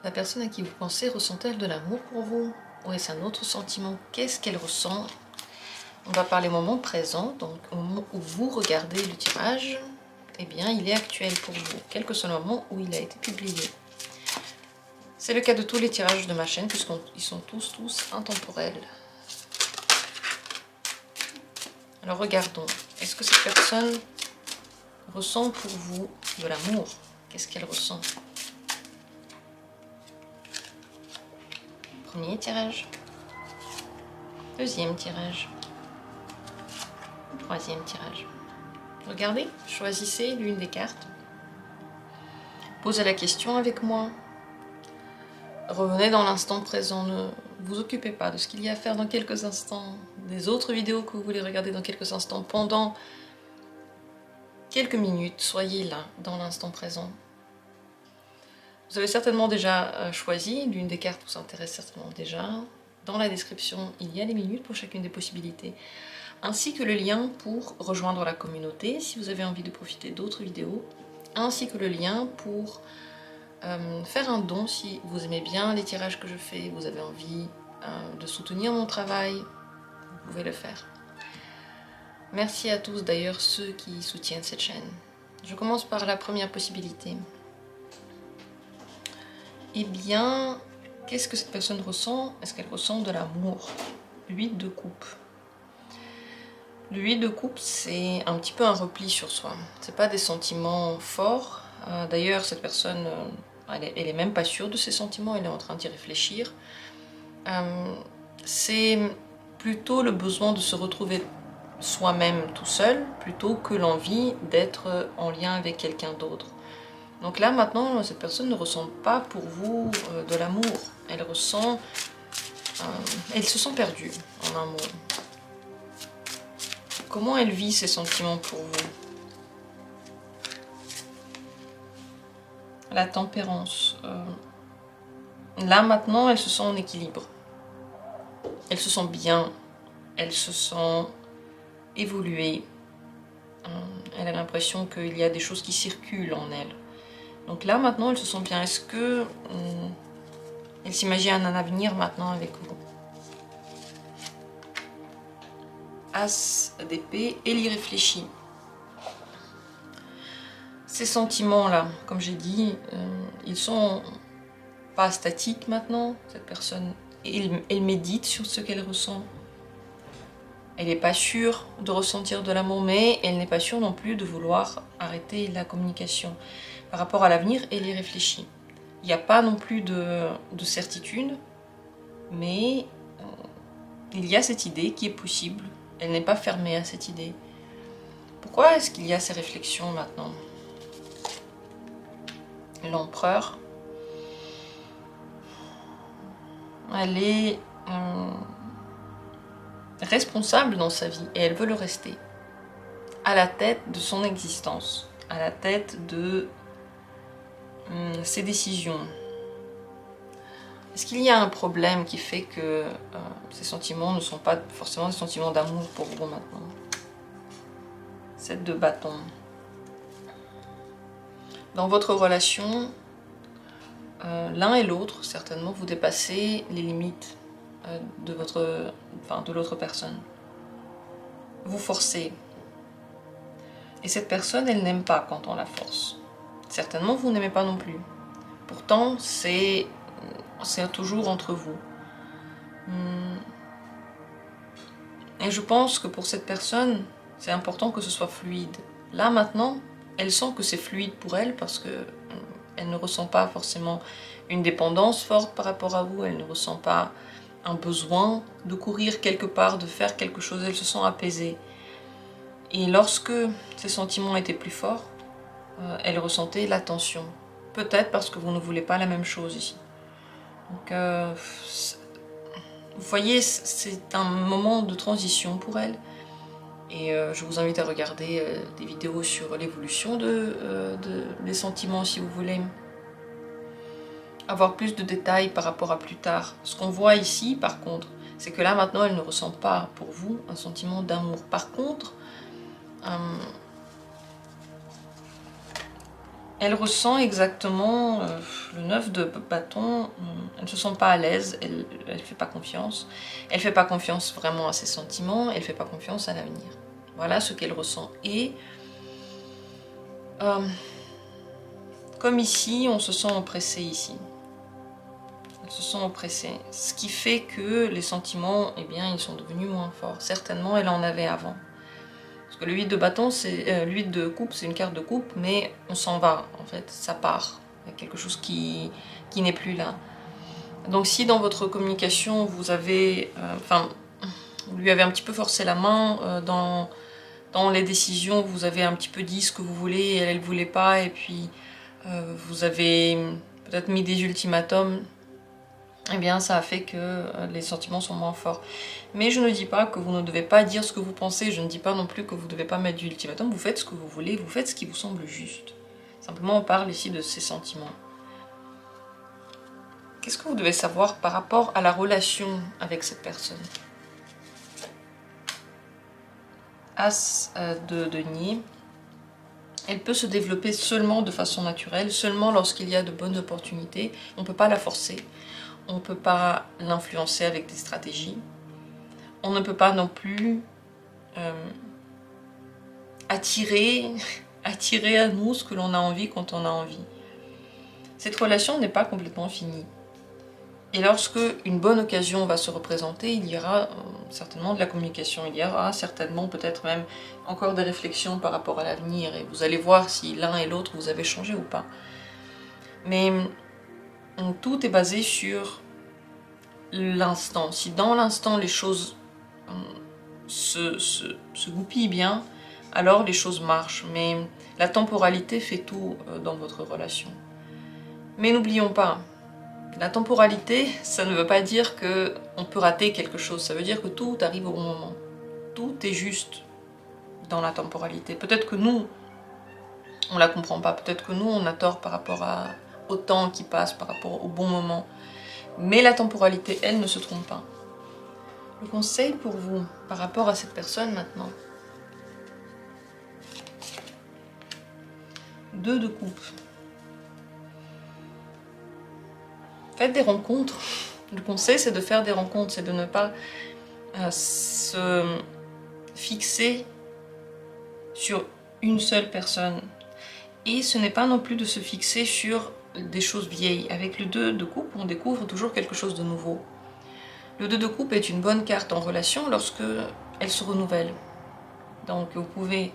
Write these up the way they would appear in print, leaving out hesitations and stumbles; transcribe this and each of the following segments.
La personne à qui vous pensez ressent-elle de l'amour pour vous? Ou est-ce un autre sentiment? Qu'est-ce qu'elle ressent? On va parler moment présent, donc au moment où vous regardez le tirage, eh bien il est actuel pour vous, quel que soit le moment où il a été publié. C'est le cas de tous les tirages de ma chaîne, puisqu'ils sont tous intemporels. Alors regardons, est-ce que cette personne ressent pour vous de l'amour? Qu'est-ce qu'elle ressent? Premier tirage, deuxième tirage, troisième tirage. Regardez, choisissez l'une des cartes. Posez la question avec moi. Revenez dans l'instant présent, ne vous occupez pas de ce qu'il y a à faire dans quelques instants, des autres vidéos que vous voulez regarder dans quelques instants, pendant quelques minutes, soyez là, dans l'instant présent. Vous avez certainement déjà choisi, l'une des cartes vous intéresse certainement déjà. Dans la description, il y a des minutes pour chacune des possibilités, ainsi que le lien pour rejoindre la communauté, si vous avez envie de profiter d'autres vidéos, ainsi que le lien pour faire un don si vous aimez bien les tirages que je fais, vous avez envie de soutenir mon travail, vous pouvez le faire. Merci à tous d'ailleurs ceux qui soutiennent cette chaîne. Je commence par la première possibilité. Eh bien, qu'est-ce que cette personne ressent? Est-ce qu'elle ressent de l'amour? 8 de coupe. Le 8 de coupe, c'est un petit peu un repli sur soi. C'est pas des sentiments forts. D'ailleurs, cette personne... elle est même pas sûre de ses sentiments, elle est en train d'y réfléchir. C'est plutôt le besoin de se retrouver soi-même tout seul, plutôt que l'envie d'être en lien avec quelqu'un d'autre. Donc là, maintenant, cette personne ne ressent pas pour vous de l'amour. Elle ressent... elle se sent perdue, en un mot. Comment elle vit ses sentiments pour vous? La tempérance. Là maintenant, elle se sent en équilibre. Elle se sent bien. Elle se sent évoluer. Elle a l'impression qu'il y a des choses qui circulent en elle. Donc là maintenant, elle se sent bien. Est-ce que elle s'imagine un avenir maintenant avec vous? As d'épée, elle y réfléchit. Ces sentiments-là, comme j'ai dit, ils sont pas statiques maintenant. Cette personne, elle médite sur ce qu'elle ressent. Elle n'est pas sûre de ressentir de l'amour, mais elle n'est pas sûre non plus de vouloir arrêter la communication. Par rapport à l'avenir, elle y réfléchit. Il n'y a pas non plus de certitude, mais il y a cette idée qui est possible. Elle n'est pas fermée à cette idée. Pourquoi est-ce qu'il y a ces réflexions maintenant? L'empereur, elle est responsable dans sa vie et elle veut le rester, à la tête de son existence, à la tête de ses décisions. Est-ce qu'il y a un problème qui fait que ces sentiments ne sont pas forcément des sentiments d'amour pour vous maintenant? 7 de bâton. Dans votre relation, l'un et l'autre, certainement, vous dépassez les limites de l'autre personne. Vous forcez. Et cette personne, elle n'aime pas quand on la force. Certainement, vous n'aimez pas non plus. Pourtant, c'est toujours entre vous. Et je pense que pour cette personne, c'est important que ce soit fluide. Là, maintenant, elle sent que c'est fluide pour elle parce que elle ne ressent pas forcément une dépendance forte par rapport à vous. Elle ne ressent pas un besoin de courir quelque part, de faire quelque chose. Elle se sent apaisée. Et lorsque ces sentiments étaient plus forts, elle ressentait la tension. Peut-être parce que vous ne voulez pas la même chose ici. Donc, vous voyez, c'est un moment de transition pour elle. Et je vous invite à regarder des vidéos sur l'évolution des sentiments si vous voulez avoir plus de détails par rapport à plus tard. Ce qu'on voit ici, par contre, c'est que là, maintenant, elle ne ressent pas pour vous un sentiment d'amour. Par contre, Elle ressent exactement le 9 de bâton. Elle ne se sent pas à l'aise, elle ne fait pas confiance. Elle ne fait pas confiance vraiment à ses sentiments, elle ne fait pas confiance à l'avenir. Voilà ce qu'elle ressent. Et comme ici, on se sent oppressé ici. On se sent oppressé. Ce qui fait que les sentiments, eh bien, ils sont devenus moins forts. Certainement, elle en avait avant. Parce que le 8 de bâton, c'est le 8 de coupe, c'est une carte de coupe, mais on s'en va, en fait, ça part. Il y a quelque chose qui n'est plus là. Donc si dans votre communication, vous avez... vous lui avez un petit peu forcé la main, dans les décisions, vous avez un petit peu dit ce que vous voulez, et elle ne voulait pas, et puis vous avez peut-être mis des ultimatums, eh bien ça a fait que les sentiments sont moins forts. Mais je ne dis pas que vous ne devez pas dire ce que vous pensez, je ne dis pas non plus que vous ne devez pas mettre d'ultimatum, vous faites ce que vous voulez, vous faites ce qui vous semble juste. Simplement on parle ici de ces sentiments. Qu'est-ce que vous devez savoir par rapport à la relation avec cette personne? As de denier. Elle peut se développer seulement de façon naturelle, seulement lorsqu'il y a de bonnes opportunités. On ne peut pas la forcer. On ne peut pas l'influencer avec des stratégies. On ne peut pas non plus attirer à nous ce que l'on a envie quand on a envie. Cette relation n'est pas complètement finie. Et lorsque une bonne occasion va se représenter, il y aura certainement de la communication, il y aura certainement peut-être même encore des réflexions par rapport à l'avenir. Et vous allez voir si l'un et l'autre vous avez changé ou pas. Mais tout est basé sur l'instant. Si dans l'instant les choses se goupillent bien, alors les choses marchent. Mais la temporalité fait tout dans votre relation. Mais n'oublions pas, la temporalité, ça ne veut pas dire qu'on peut rater quelque chose. Ça veut dire que tout arrive au bon moment. Tout est juste dans la temporalité. Peut-être que nous, on ne la comprend pas. Peut-être que nous, on a tort par rapport au temps qui passe, par rapport au bon moment. Mais la temporalité, elle, ne se trompe pas. Le conseil pour vous, par rapport à cette personne maintenant. 2 de coupe. Faites des rencontres. Le conseil, c'est de faire des rencontres, c'est de ne pas se fixer sur une seule personne. Et ce n'est pas non plus de se fixer sur des choses vieilles. Avec le 2 de coupe, on découvre toujours quelque chose de nouveau. Le 2 de coupe est une bonne carte en relation lorsque elle se renouvelle. Donc vous pouvez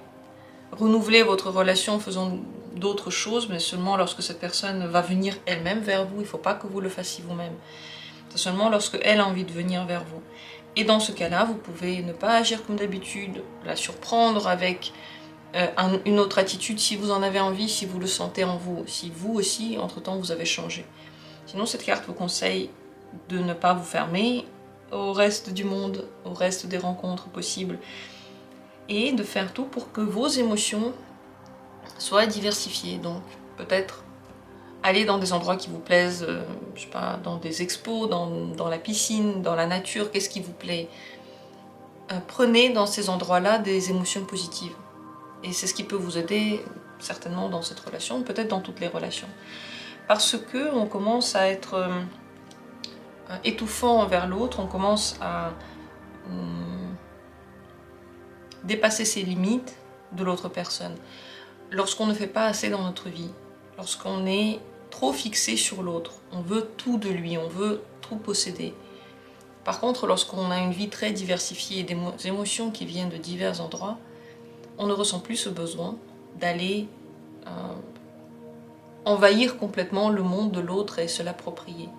renouveler votre relation en faisant d'autres choses, mais seulement lorsque cette personne va venir elle-même vers vous. Il ne faut pas que vous le fassiez vous-même. C'est seulement lorsque elle a envie de venir vers vous. Et dans ce cas-là, vous pouvez ne pas agir comme d'habitude, la surprendre avec une autre attitude si vous en avez envie, si vous le sentez en vous, si vous aussi, entre-temps, vous avez changé. Sinon, cette carte vous conseille de ne pas vous fermer au reste du monde, au reste des rencontres possibles, et de faire tout pour que vos émotions soient diversifiées. Donc, peut-être aller dans des endroits qui vous plaisent, je sais pas, dans des expos, dans la piscine, dans la nature, qu'est-ce qui vous plaît? Prenez dans ces endroits-là des émotions positives. Et c'est ce qui peut vous aider certainement dans cette relation, peut-être dans toutes les relations. Parce que on commence à être étouffant envers l'autre, on commence à dépasser ses limites de l'autre personne. Lorsqu'on ne fait pas assez dans notre vie, lorsqu'on est trop fixé sur l'autre, on veut tout de lui, on veut tout posséder. Par contre, lorsqu'on a une vie très diversifiée et des émotions qui viennent de divers endroits, on ne ressent plus ce besoin d'aller envahir complètement le monde de l'autre et se l'approprier.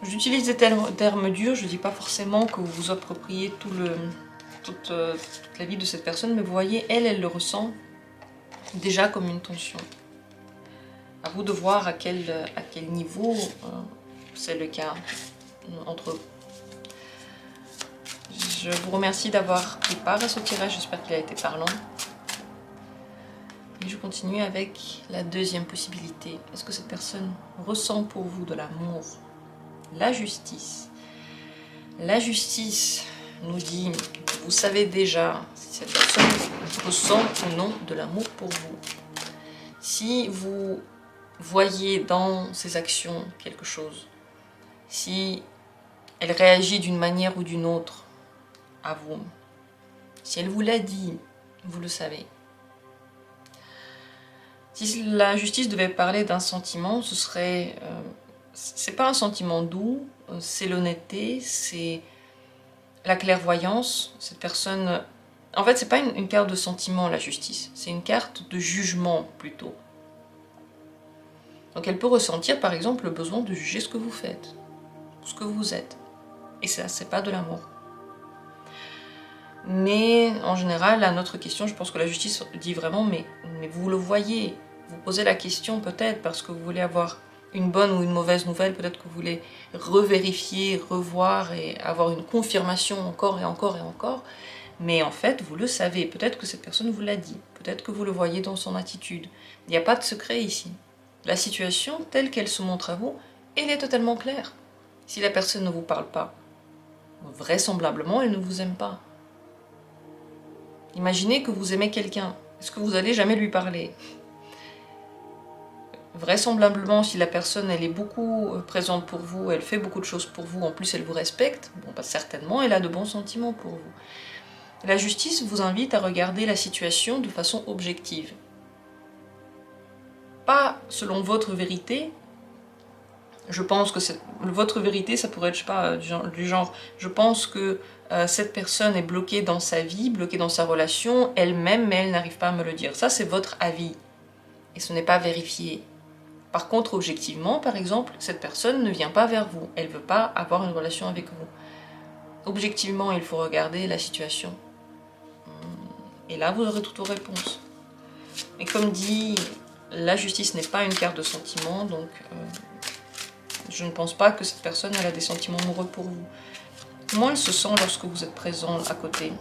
J'utilise des termes durs, je ne dis pas forcément que vous vous appropriez toute la vie de cette personne, mais vous voyez, elle le ressent déjà comme une tension. À vous de voir à quel niveau c'est le cas entre eux. Je vous remercie d'avoir pris part à ce tirage, j'espère qu'il a été parlant. Et je continue avec la deuxième possibilité. Est-ce que cette personne ressent pour vous de l'amour? La justice. La justice nous dit, vous savez déjà si cette personne ressent ou non de l'amour pour vous. Si vous voyez dans ses actions quelque chose, si elle réagit d'une manière ou d'une autre à vous, si elle vous l'a dit, vous le savez. Si la justice devait parler d'un sentiment, ce serait... c'est pas un sentiment doux, c'est l'honnêteté, c'est la clairvoyance. Cette personne... En fait, c'est pas une carte de sentiment, la justice. C'est une carte de jugement, plutôt. Donc elle peut ressentir, par exemple, le besoin de juger ce que vous faites, ce que vous êtes. Et ça, c'est pas de l'amour. Mais, en général, à notre question, je pense que la justice dit vraiment, mais vous le voyez. Vous posez la question peut-être parce que vous voulez avoir une bonne ou une mauvaise nouvelle, peut-être que vous voulez revérifier, revoir et avoir une confirmation encore et encore et encore. Mais en fait, vous le savez, peut-être que cette personne vous l'a dit, peut-être que vous le voyez dans son attitude. Il n'y a pas de secret ici. La situation, telle qu'elle se montre à vous, elle est totalement claire. Si la personne ne vous parle pas, vraisemblablement, elle ne vous aime pas. Imaginez que vous aimez quelqu'un. Est-ce que vous allez jamais lui parler? Vraisemblablement, si la personne elle est beaucoup présente pour vous, elle fait beaucoup de choses pour vous, en plus elle vous respecte, bon, bah, certainement elle a de bons sentiments pour vous. La justice vous invite à regarder la situation de façon objective. Pas selon votre vérité. Je pense que votre vérité, ça pourrait être, je sais pas, du genre je pense que cette personne est bloquée dans sa vie, bloquée dans sa relation, elle-même, mais elle n'arrive pas à me le dire. Ça, c'est votre avis. Et ce n'est pas vérifié. Par contre, objectivement, par exemple, cette personne ne vient pas vers vous. Elle ne veut pas avoir une relation avec vous. Objectivement, il faut regarder la situation. Et là, vous aurez toutes vos réponses. Et comme dit, la justice n'est pas une carte de sentiment, donc je ne pense pas que cette personne elle a des sentiments amoureux pour vous. Comment elle se sent lorsque vous êtes présent à côté?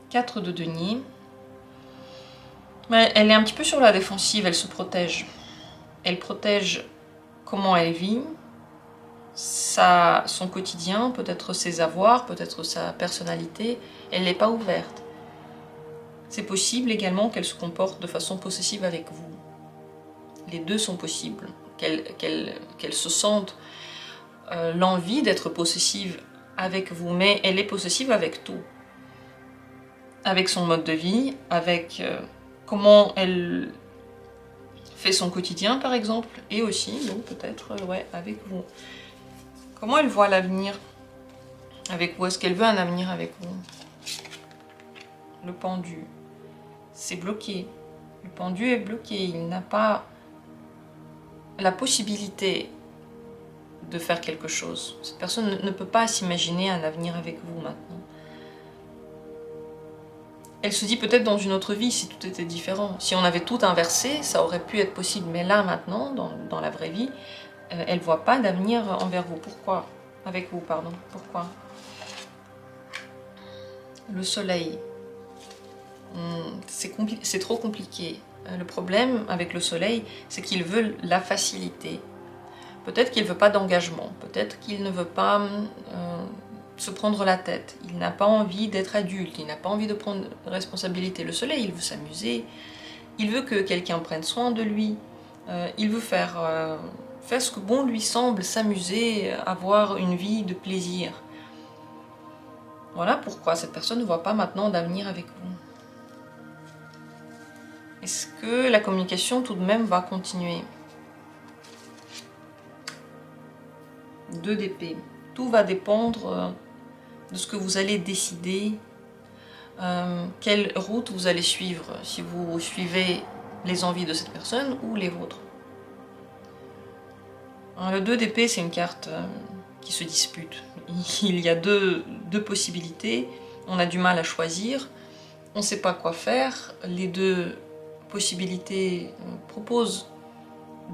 Quatre de denier. Elle est un petit peu sur la défensive, elle se protège. Elle protège comment elle vit, son quotidien, peut-être ses avoirs, peut-être sa personnalité. Elle n'est pas ouverte. C'est possible également qu'elle se comporte de façon possessive avec vous. Les deux sont possibles. Qu'elle se sente l'envie d'être possessive avec vous, mais elle est possessive avec tout. Avec son mode de vie, avec comment elle fait son quotidien par exemple, et aussi, donc peut-être, ouais, avec vous. Comment elle voit l'avenir avec vous? Est-ce qu'elle veut un avenir avec vous? Le pendu, c'est bloqué. Le pendu est bloqué, il n'a pas la possibilité de faire quelque chose. Cette personne ne peut pas s'imaginer un avenir avec vous maintenant. Elle se dit peut-être dans une autre vie si tout était différent. Si on avait tout inversé, ça aurait pu être possible. Mais là, maintenant, dans la vraie vie, elle ne voit pas d'avenir envers vous. Pourquoi? Avec vous, pardon. Pourquoi? Le soleil. C'est trop compliqué. Le problème avec le soleil, c'est qu'il veut la facilité. Peut-être qu'il ne veut pas d'engagement. Peut-être qu'il ne veut pas se prendre la tête. Il n'a pas envie d'être adulte. Il n'a pas envie de prendre responsabilité. Le soleil, il veut s'amuser. Il veut que quelqu'un prenne soin de lui. Il veut faire ce que bon lui semble, s'amuser, avoir une vie de plaisir. Voilà pourquoi cette personne ne voit pas maintenant d'avenir avec vous. Est-ce que la communication tout de même va continuer? 2 d'épée. Tout va dépendre de ce que vous allez décider, quelle route vous allez suivre, si vous suivez les envies de cette personne ou les vôtres. Le 2 d'épée, c'est une carte qui se dispute. Il y a deux possibilités, on a du mal à choisir, on ne sait pas quoi faire, les deux possibilités proposent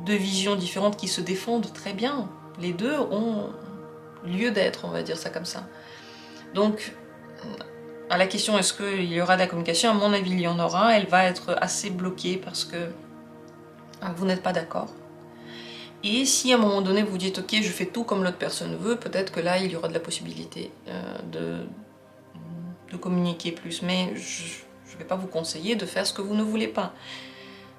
2 visions différentes qui se défendent très bien. Les deux ont lieu d'être, on va dire ça comme ça. Donc, à la question est-ce qu'il y aura de la communication, à mon avis il y en aura, elle va être assez bloquée parce que vous n'êtes pas d'accord. Et si à un moment donné vous dites ok je fais tout comme l'autre personne veut, peut-être que là il y aura de la possibilité de communiquer plus, mais je ne vais pas vous conseiller de faire ce que vous ne voulez pas.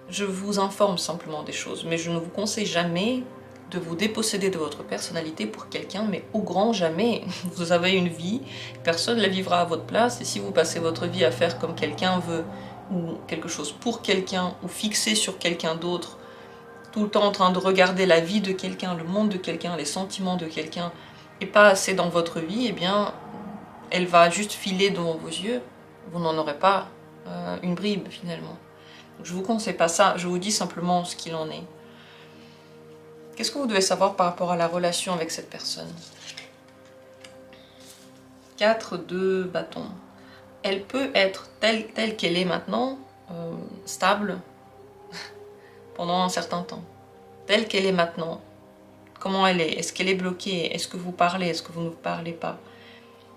Je vous informe simplement des choses, mais je ne vous conseille jamais de vous déposséder de votre personnalité pour quelqu'un, mais au grand jamais. Vous avez une vie, personne ne la vivra à votre place, et si vous passez votre vie à faire comme quelqu'un veut, ou quelque chose pour quelqu'un, ou fixé sur quelqu'un d'autre, tout le temps en train de regarder la vie de quelqu'un, le monde de quelqu'un, les sentiments de quelqu'un, et pas assez dans votre vie, eh bien, elle va juste filer devant vos yeux, vous n'en aurez pas une bribe finalement. Donc, je ne vous conseille pas ça, je vous dis simplement ce qu'il en est. Qu'est-ce que vous devez savoir par rapport à la relation avec cette personne? 4 de bâton. Elle peut être telle qu'elle est maintenant, stable, pendant un certain temps. Telle qu'elle est maintenant. Comment elle est? Est-ce qu'elle est bloquée? Est-ce que vous parlez? Est-ce que vous ne parlez pas?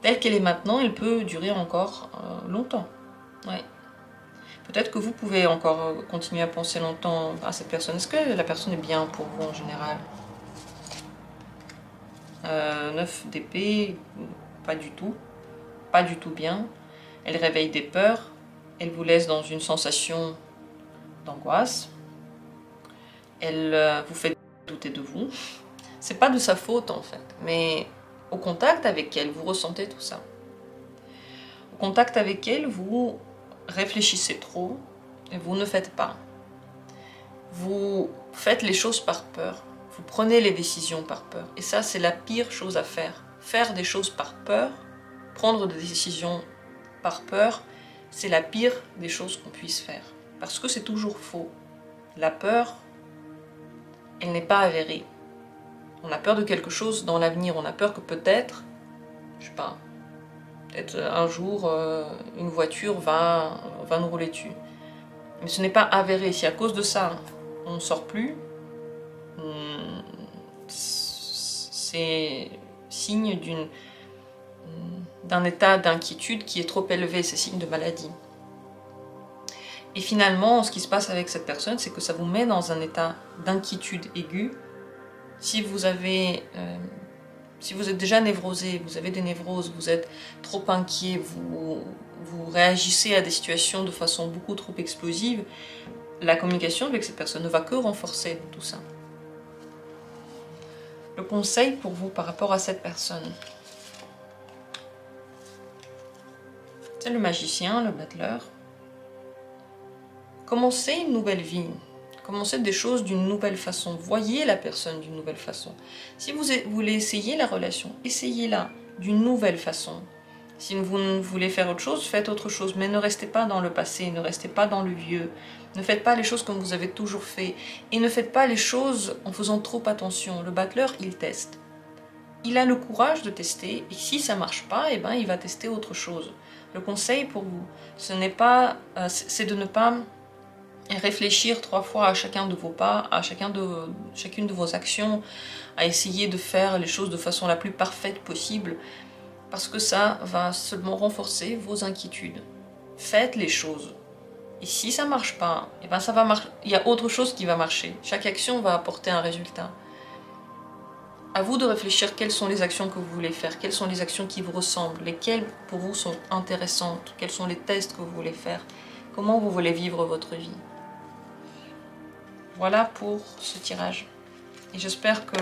Telle qu'elle est maintenant, elle peut durer encore longtemps. Ouais. Peut-être que vous pouvez encore continuer à penser longtemps à cette personne. Est-ce que la personne est bien pour vous en général? 9 d'épée, pas du tout. Pas du tout bien. Elle réveille des peurs. Elle vous laisse dans une sensation d'angoisse. Elle vous fait douter de vous. C'est pas de sa faute en fait. Mais au contact avec elle, vous ressentez tout ça. Au contact avec elle, vous réfléchissez trop et vous ne faites pas. Vous faites les choses par peur. Vous prenez les décisions par peur. Et ça, c'est la pire chose à faire. Faire des choses par peur, prendre des décisions par peur, c'est la pire des choses qu'on puisse faire. Parce que c'est toujours faux. La peur, elle n'est pas avérée. On a peur de quelque chose dans l'avenir. On a peur que peut-être, je sais pas, peut-être un jour, une voiture va nous rouler dessus. Mais ce n'est pas avéré. Si à cause de ça, on ne sort plus, c'est signe d'un état d'inquiétude qui est trop élevé. C'est signe de maladie. Et finalement, ce qui se passe avec cette personne, c'est que ça vous met dans un état d'inquiétude aiguë. Si vous êtes déjà névrosé, vous avez des névroses, vous êtes trop inquiet, vous réagissez à des situations de façon beaucoup trop explosive, la communication avec cette personne ne va que renforcer tout ça. Le conseil pour vous par rapport à cette personne, c'est le magicien, le battleur. Commencez une nouvelle vie. Commencez des choses d'une nouvelle façon. Voyez la personne d'une nouvelle façon. Si vous voulez essayer la relation, essayez-la d'une nouvelle façon. Si vous voulez faire autre chose, faites autre chose. Mais ne restez pas dans le passé, ne restez pas dans le vieux. Ne faites pas les choses comme vous avez toujours fait. Et ne faites pas les choses en faisant trop attention. Le battleur, il teste. Il a le courage de tester. Et si ça ne marche pas, eh ben, il va tester autre chose. Le conseil pour vous, c'est de ne pas réfléchir 3 fois à chacun de vos pas, à chacune de vos actions, à essayer de faire les choses de façon la plus parfaite possible, parce que ça va seulement renforcer vos inquiétudes. Faites les choses. Et si ça ne marche pas, eh ben il y a autre chose qui va marcher. Chaque action va apporter un résultat. À vous de réfléchir quelles sont les actions que vous voulez faire, quelles sont les actions qui vous ressemblent, lesquelles pour vous sont intéressantes, quels sont les tests que vous voulez faire, comment vous voulez vivre votre vie. Voilà pour ce tirage. Et j'espère que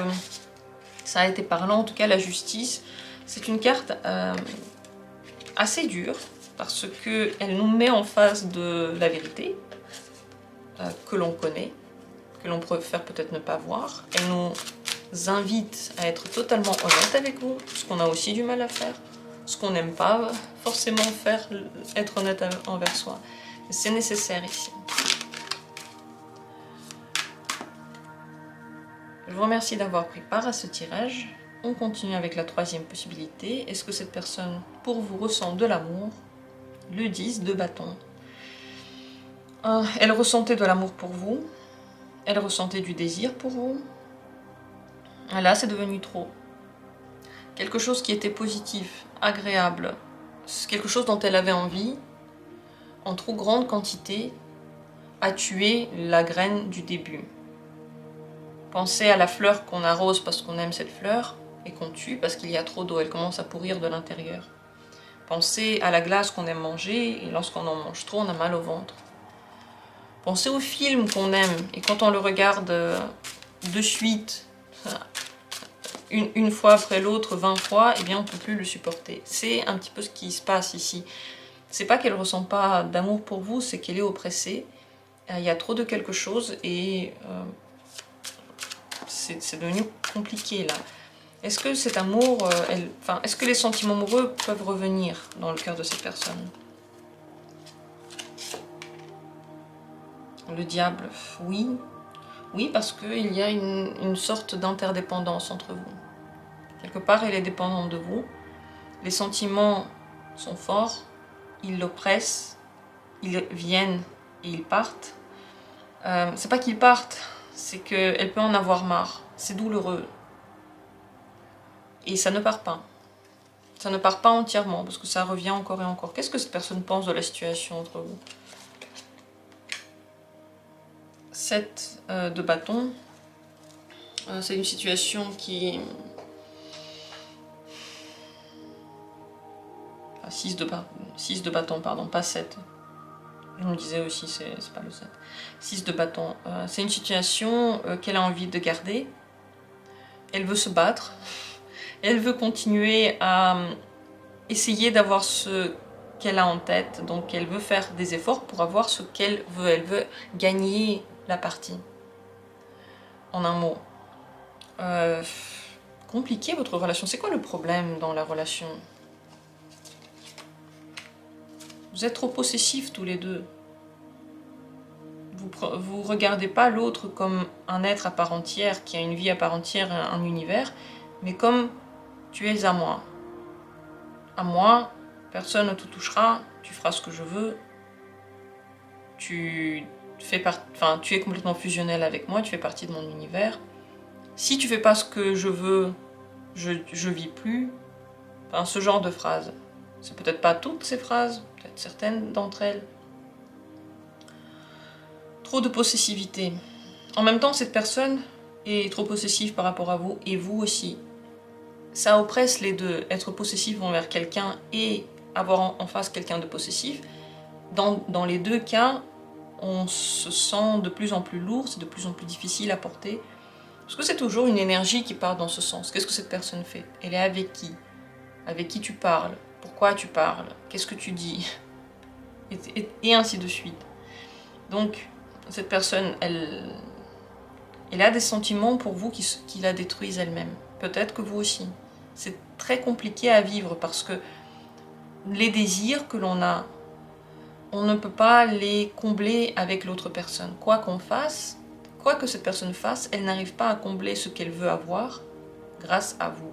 ça a été parlant. En tout cas, la justice, c'est une carte assez dure parce qu'elle nous met en face de la vérité que l'on connaît, que l'on préfère peut-être ne pas voir. Elle nous invite à être totalement honnête avec vous, ce qu'on a aussi du mal à faire, ce qu'on n'aime pas forcément faire, être honnête envers soi. C'est nécessaire ici. Je vous remercie d'avoir pris part à ce tirage. On continue avec la 3e possibilité. Est-ce que cette personne, pour vous, ressent de l'amour? Le 10 de bâton. Elle ressentait de l'amour pour vous. Elle ressentait du désir pour vous. Là, c'est devenu trop. Quelque chose qui était positif, agréable, quelque chose dont elle avait envie, en trop grande quantité, a tué la graine du début. Pensez à la fleur qu'on arrose parce qu'on aime cette fleur et qu'on tue parce qu'il y a trop d'eau, elle commence à pourrir de l'intérieur. Pensez à la glace qu'on aime manger, et lorsqu'on en mange trop, on a mal au ventre. Pensez au film qu'on aime, et quand on le regarde de suite, une fois après l'autre, 20 fois, eh bien on ne peut plus le supporter. C'est un petit peu ce qui se passe ici. C'est pas qu'elle ne ressent pas d'amour pour vous, c'est qu'elle est oppressée. Il y a trop de quelque chose et c'est devenu compliqué là. Est-ce que cet amour, est-ce que les sentiments amoureux peuvent revenir dans le cœur de cette personne? Le diable, oui. Oui, parce qu'il y a une sorte d'interdépendance entre vous. Quelque part, elle est dépendante de vous. Les sentiments sont forts, ils l'oppressent, ils viennent et ils partent. C'est pas qu'ils partent, c'est qu'elle peut en avoir marre. C'est douloureux. Et ça ne part pas. Ça ne part pas entièrement, parce que ça revient encore et encore. Qu'est-ce que cette personne pense de la situation entre vous? 7 de bâton. C'est une situation qui... 6 de bâton, pardon, pas 7. Je me disais aussi, c'est pas le 7. 6 de bâton. C'est une situation qu'elle a envie de garder. Elle veut se battre. Elle veut continuer à essayer d'avoir ce qu'elle a en tête. Donc elle veut faire des efforts pour avoir ce qu'elle veut. Elle veut gagner la partie. En un mot. Compliqué votre relation. C'est quoi le problème dans la relation? Vous êtes trop possessifs tous les deux. Vous regardez pas l'autre comme un être à part entière, qui a une vie à part entière, un univers, mais comme tu es à moi. À moi, personne ne te touchera, tu feras ce que je veux. Tu es complètement fusionnel avec moi, tu fais partie de mon univers. Si tu fais pas ce que je veux, je vis plus. Enfin, ce genre de phrases. C'est peut-être pas toutes ces phrases, peut-être certaines d'entre elles. Trop de possessivité. En même temps, cette personne est trop possessive par rapport à vous, et vous aussi. Ça oppresse les deux, être possessif envers quelqu'un et avoir en face quelqu'un de possessif. Dans les deux cas, on se sent de plus en plus lourd, c'est de plus en plus difficile à porter. Parce que c'est toujours une énergie qui part dans ce sens. Qu'est-ce que cette personne fait? Elle est avec qui? Avec qui tu parles? Pourquoi tu parles? Qu'est-ce que tu dis? Et ainsi de suite. Donc, cette personne, elle a des sentiments pour vous qui la détruisent elle-même. Peut-être que vous aussi. C'est très compliqué à vivre parce que les désirs que l'on a, on ne peut pas les combler avec l'autre personne. Quoi qu'on fasse, quoi que cette personne fasse, elle n'arrive pas à combler ce qu'elle veut avoir grâce à vous.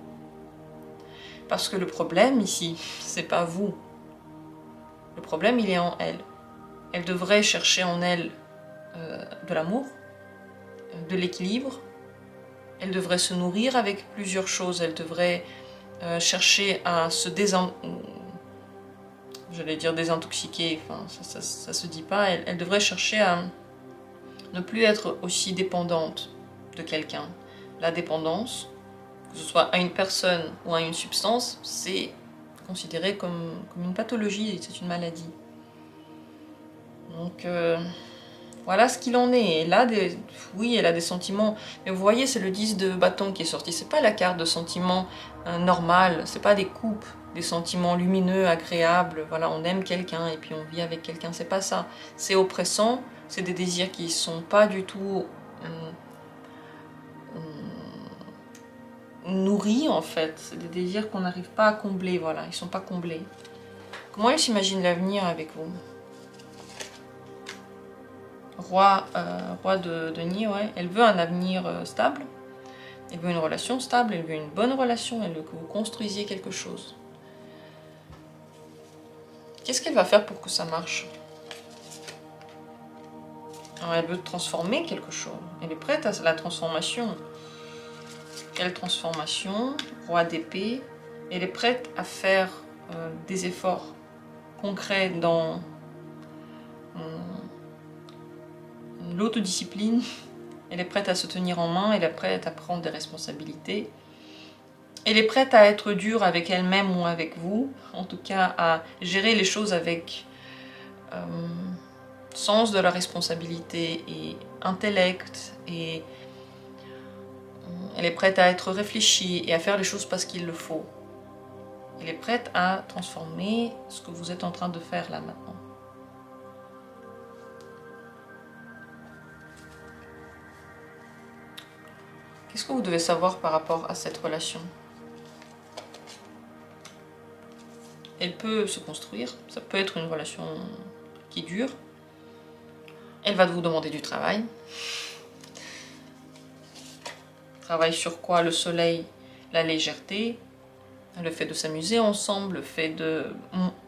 Parce que le problème ici, c'est pas vous. Le problème, il est en elle. Elle devrait chercher en elle de l'amour, de l'équilibre. Elle devrait se nourrir avec plusieurs choses. Elle devrait chercher à se désintoxiquer. Enfin, ça se dit pas. Elle devrait chercher à ne plus être aussi dépendante de quelqu'un. La dépendance, que ce soit à une personne ou à une substance, c'est considéré comme une pathologie, c'est une maladie. Donc voilà ce qu'il en est. Oui, elle a des sentiments, mais vous voyez, c'est le 10 de bâton qui est sorti. C'est pas la carte de sentiments normale, c'est pas des coupes, des sentiments lumineux, agréables. Voilà, on aime quelqu'un et puis on vit avec quelqu'un. C'est pas ça. C'est oppressant. C'est des désirs qui sont pas du tout nourris en fait. C'est des désirs qu'on n'arrive pas à combler. Voilà, ils sont pas comblés. Comment elle s'imagine l'avenir avec vous? Roi de denier, ouais. Elle veut un avenir stable. Elle veut une relation stable. Elle veut une bonne relation. Elle veut que vous construisiez quelque chose. Qu'est-ce qu'elle va faire pour que ça marche? Alors, elle veut transformer quelque chose. Elle est prête à la transformation. Quelle transformation? Roi d'épée. Elle est prête à faire des efforts concrets dans l'autodiscipline. Elle est prête à se tenir en main. Elle est prête à prendre des responsabilités. Elle est prête à être dure avec elle-même ou avec vous, en tout cas à gérer les choses avec sens de la responsabilité et intellect, et elle est prête à être réfléchie et à faire les choses parce qu'il le faut. Elle est prête à transformer ce que vous êtes en train de faire là maintenant. Qu'est-ce que vous devez savoir par rapport à cette relation? Elle peut se construire, ça peut être une relation qui dure. Elle va vous demander du travail. Travail sur quoi? Le soleil, la légèreté, le fait de s'amuser ensemble, le fait de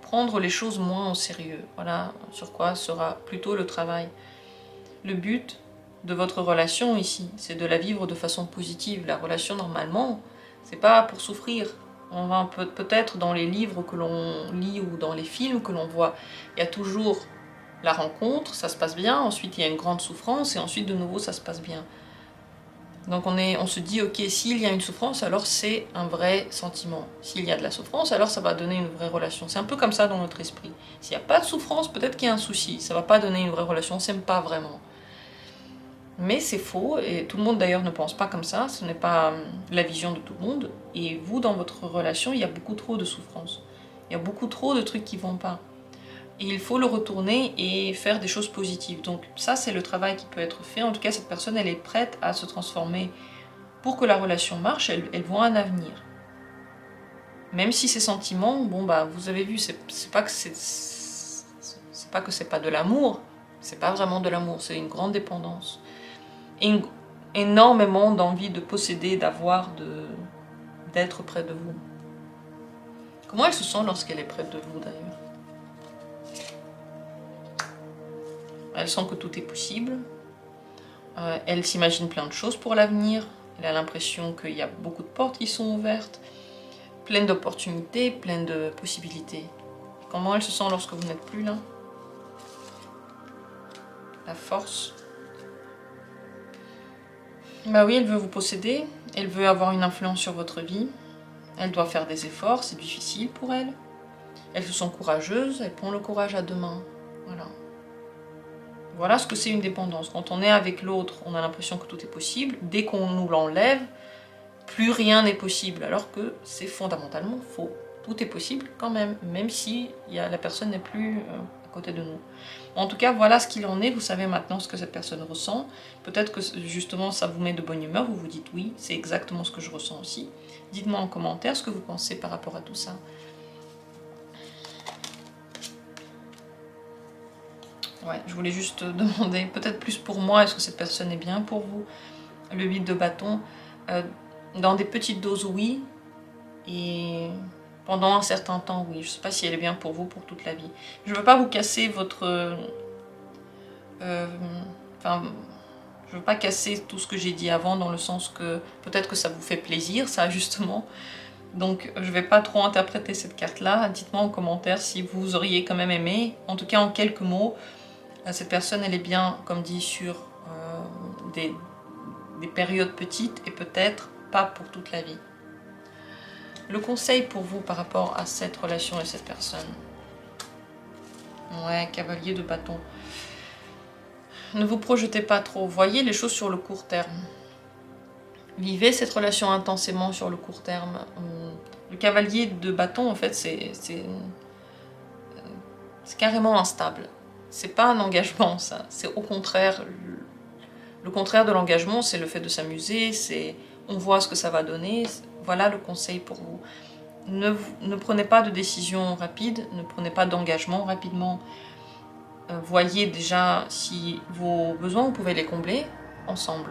prendre les choses moins au sérieux. Voilà sur quoi sera plutôt le travail. Le but de votre relation ici, c'est de la vivre de façon positive. La relation, normalement, c'est pas pour souffrir. On va peut-être dans les livres que l'on lit ou dans les films que l'on voit, il y a toujours la rencontre, ça se passe bien, ensuite il y a une grande souffrance et ensuite de nouveau ça se passe bien. Donc on se dit, ok, s'il y a une souffrance, alors c'est un vrai sentiment. S'il y a de la souffrance, alors ça va donner une vraie relation. C'est un peu comme ça dans notre esprit. S'il n'y a pas de souffrance, peut-être qu'il y a un souci. Ça ne va pas donner une vraie relation, on ne s'aime pas vraiment. Mais c'est faux, et tout le monde d'ailleurs ne pense pas comme ça, ce n'est pas la vision de tout le monde. Et vous, dans votre relation, il y a beaucoup trop de souffrance. Il y a beaucoup trop de trucs qui ne vont pas. Et il faut le retourner et faire des choses positives. Donc ça, c'est le travail qui peut être fait. En tout cas, cette personne, elle est prête à se transformer pour que la relation marche. Elle voit un avenir. Même si ces sentiments, bon bah, vous avez vu, c'est pas que c'est pas de l'amour. C'est pas vraiment de l'amour, c'est une grande dépendance. Et énormément d'envie de posséder, d'avoir, d'être près de vous. Comment elle se sent lorsqu'elle est près de vous d'ailleurs? Elle sent que tout est possible. Elle s'imagine plein de choses pour l'avenir. Elle a l'impression qu'il y a beaucoup de portes qui sont ouvertes, pleines d'opportunités, pleines de possibilités. Comment elle se sent lorsque vous n'êtes plus là? La force. Bah oui, elle veut vous posséder, elle veut avoir une influence sur votre vie, elle doit faire des efforts, c'est difficile pour elle. Elles se sent courageuses, elles prend le courage à deux mains. Voilà. Voilà ce que c'est une dépendance. Quand on est avec l'autre, on a l'impression que tout est possible. Dès qu'on nous l'enlève, plus rien n'est possible, alors que c'est fondamentalement faux. Tout est possible quand même, même si la personne n'est plus à côté de nous. En tout cas, voilà ce qu'il en est. Vous savez maintenant ce que cette personne ressent. Peut-être que justement ça vous met de bonne humeur. Vous vous dites oui, c'est exactement ce que je ressens aussi. Dites-moi en commentaire ce que vous pensez par rapport à tout ça. Ouais, je voulais juste demander, peut-être plus pour moi, est-ce que cette personne est bien pour vous? Le 8 de bâton, dans des petites doses, oui. Et pendant un certain temps, oui. Je ne sais pas si elle est bien pour vous pour toute la vie. Je ne veux pas vous casser votre... Enfin, je ne veux pas casser tout ce que j'ai dit avant, dans le sens que peut-être que ça vous fait plaisir, ça, justement. Donc, je ne vais pas trop interpréter cette carte-là. Dites-moi en commentaire si vous auriez quand même aimé. En tout cas, en quelques mots, cette personne, elle est bien, comme dit, sur des périodes petites et peut-être pas pour toute la vie. Le conseil pour vous par rapport à cette relation et cette personne. Ouais, cavalier de bâton. Ne vous projetez pas trop. Voyez les choses sur le court terme. Vivez cette relation intensément sur le court terme. Le cavalier de bâton, en fait, c'est carrément instable. C'est pas un engagement, ça. C'est au contraire... Le contraire de l'engagement, c'est le fait de s'amuser, c'est on voit ce que ça va donner. Voilà le conseil pour vous. Ne prenez pas de décision rapide, ne prenez pas d'engagement rapidement. Voyez déjà si vos besoins, vous pouvez les combler ensemble.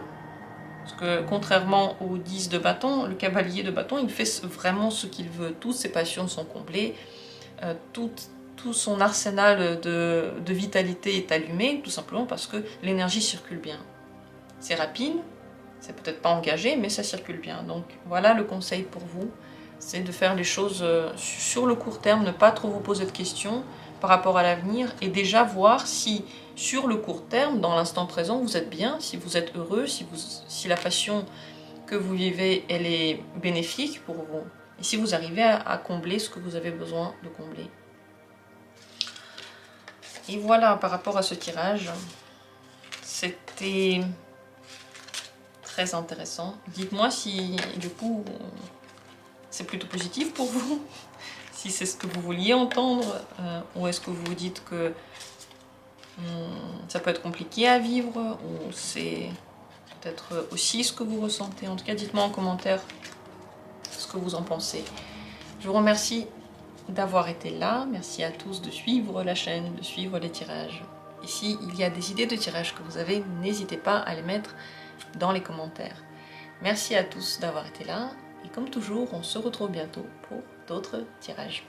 Parce que contrairement au 10 de bâton, le cavalier de bâton, il fait vraiment ce qu'il veut. Toutes ses passions sont comblées, tout son arsenal de vitalité est allumé, tout simplement parce que l'énergie circule bien. C'est rapide, c'est peut-être pas engagé, mais ça circule bien. Donc voilà le conseil pour vous, c'est de faire les choses sur le court terme, ne pas trop vous poser de questions par rapport à l'avenir, et déjà voir si sur le court terme, dans l'instant présent, vous êtes bien, si vous êtes heureux, si la passion que vous vivez, elle est bénéfique pour vous. Et si vous arrivez à combler ce que vous avez besoin de combler. Et voilà, par rapport à ce tirage, c'était très intéressant. Dites-moi si, du coup, c'est plutôt positif pour vous, si c'est ce que vous vouliez entendre, ou est-ce que vous vous dites que ça peut être compliqué à vivre, ou c'est peut-être aussi ce que vous ressentez. En tout cas, dites-moi en commentaire ce que vous en pensez. Je vous remercie d'avoir été là. Merci à tous de suivre la chaîne, de suivre les tirages. Et s'il y a des idées de tirages que vous avez, n'hésitez pas à les mettre dans les commentaires. Merci à tous d'avoir été là. Et comme toujours, on se retrouve bientôt pour d'autres tirages.